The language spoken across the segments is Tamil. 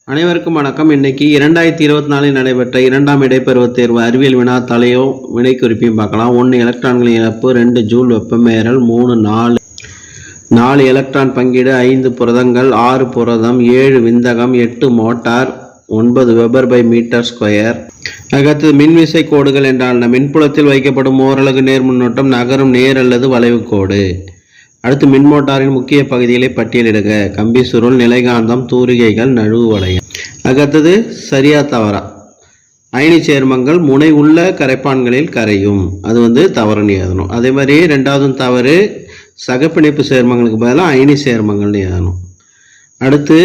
அனைவருக்கும் வணக்கம். இன்னைக்கு 2024 நடைபெற்ற 2ஆம் இடைப்பருவத் தேர்வு அறிவியல் வினாத்தாளையும் வினை குறிப்பையும் பார்க்கலாம். 1 எலக்ட்ரான்களின் இழப்பு, 2 ஜூல் வெப்பமேறல், 3 4 எலக்ட்ரான் பங்கீடு, 5 புரதங்கள், 6 புரதம், 7 விந்தகம், 8 motor, 9 weber by metre square. அடுத்து மின்விசை கோடுகள் என்றால் மின்புலத்தில் வைக்கப்படும் ஓரலகு நேர் மின்னோட்டம் நகரும் நேர் அல்லது வளைவு கோடு. அடுத்து மின்மோட்டாரின் முக்கிய பகுதிகளை பட்டியலிடுக. கம்பி சுருள், நிலைகாந்தம், தூரிகைகள், நழுவு வளையம். அடுத்தது சரியா தவறா? அயனி சேர்மங்கள் முனை உள்ள கரைப்பான்களில் கரையும், அது தவறுன்னு எழுதணும். அதே மாதிரி ரெண்டாவது தவறு, சகப்பிணைப்பு சேர்மங்களுக்கு பதிலாக அயனி சேர்மங்கள்னு எழுதணும். அடுத்து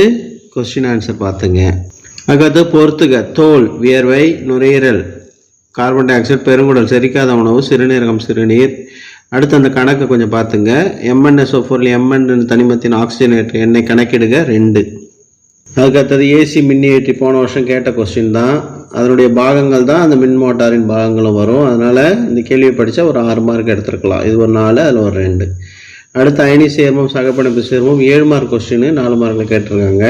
கொஸ்டின் ஆன்சர் பார்த்துங்க. அடுத்து பொறுத்துக. தோல், வியர்வை, நுரையீரல், கார்பன் டை ஆக்சைடு, பெருங்குடல், செரிக்காத உணவு, சிறுநீரகம், சிறுநீர். அடுத்து அந்த கணக்கை கொஞ்சம் பார்த்துங்க. MnSO4 Mn தனிமத்தின் ஆக்சிஜனேற்ற எண்ணெய் கணக்கிடுக 2. அதுக்கடுத்தது ஏசி மின்னியேற்றி போன வருஷம் கேட்ட கொஸ்டின் தான். அதனுடைய பாகங்கள் தான் அந்த மின் மோட்டாரின் பாகங்களும் வரும். அதனால் இந்த கேள்வியை படித்தா ஒரு 6 மார்க் எடுத்துருக்கலாம். இது ஒரு 4, அதில் ஒரு 2. அடுத்து அயனி சேர்மம், சகப்பிணைப்பு சேர்மம் 7 மார்க் கொஸ்டின் 4 மார்க்கில் கேட்டிருக்காங்க.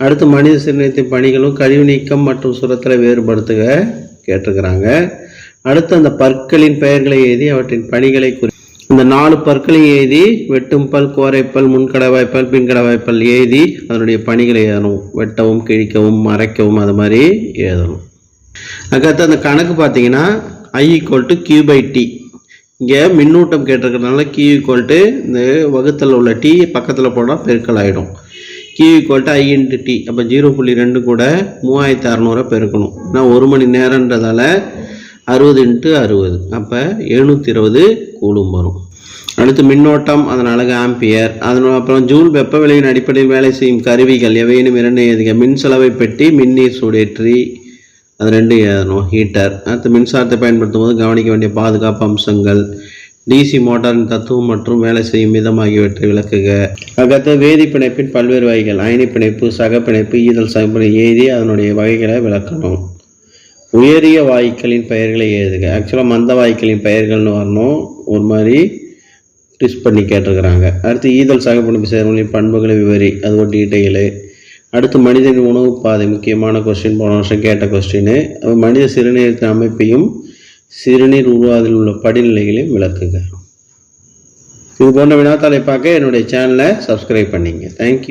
அடுத்து மனித சிறுநீரத்தின் பணிகளும் கழிவு நீக்கம் மற்றும் சுரத்தலை வேறுபடுத்துக கேட்டிருக்கிறாங்க. அடுத்து அந்த பற்களின் பெயர்களை எழுதி அவற்றின் பணிகளை இந்த 4 பற்களையும் எழுதி வெட்டும் பல், கோரைப்பல், முன்கடவாய்ப்பல், பின்கடவாய்ப்பல் எழுதி அதனுடைய பணிகளை எழுதணும். வெட்டவும், கிழிக்கவும், மறைக்கவும், அது மாதிரி எழுதணும். அதுக்கடுத்து அந்த கணக்கு பார்த்தீங்கன்னா I = Q/T. இங்கே மின்னூட்டம் கேட்டிருக்கிறதுனால Q = இந்த வகுத்தில் உள்ள T பக்கத்தில் போனால் பெருக்கல் ஆகிடும். Q = I × T. அப்போ 0.2 கூட 3600 பெருக்கணும். ஏன்னா 1 மணி நேரன்றதால 60 × 60, அப்போ 720 கூலும் வரும். அடுத்து மின்னோட்டம், அதன் அலகு ஆம்பியர். அப்புறம் ஜூல் வெப்ப விலையின் அடிப்படையில் வேலை செய்யும் கருவிகள் எவையினும் 2 எழுதுக. மின் சலவை பெட்டி, மின்னீர் சூடேற்றி, அது 2 எழுதணும். ஹீட்டர். அடுத்து மின்சாரத்தை பயன்படுத்தும் போது கவனிக்க வேண்டிய பாதுகாப்பு அம்சங்கள், டிசி மோட்டாரின் தத்துவம் மற்றும் வேலை செய்யும் விதம் ஆகியவற்றை விளக்குக. அடுத்து வேதி பிணைப்பின் பல்வேறு வகைகள், அயனி பிணைப்பு, சகப்பிணைப்பு, ஈதல் சகப்பிணைப்பு எழுதி அதனுடைய வகைகளை விளக்கணும். உயரிய வாயுக்களின் பெயர்களை எழுதுக. ஆக்சுவலாக மந்த வாயுக்களின் பெயர்கள்னு வரணும். ஒரு மாதிரி ட்விஸ்ட் பண்ணி கேட்டிருக்கிறாங்க. அடுத்து ஈதல் சகப்பிணைப்பு சேர்மங்களின் பண்புகளை விவரி, அது ஒரு டீட்டெயிலு. அடுத்து மனிதனின் உணவு பாதை, முக்கியமான கொஸ்டின், போன வருஷம் கேட்ட கொஸ்டின். மனித சிறுநீரத்தின் அமைப்பையும் சிறுநீர் உருவாவதில் உள்ள படிநிலைகளையும் விளக்குக. இது போன்ற வினாத்தாளை பார்க்க என்னுடைய சேனலை சப்ஸ்கிரைப் பண்ணிங்க. தேங்க்யூ.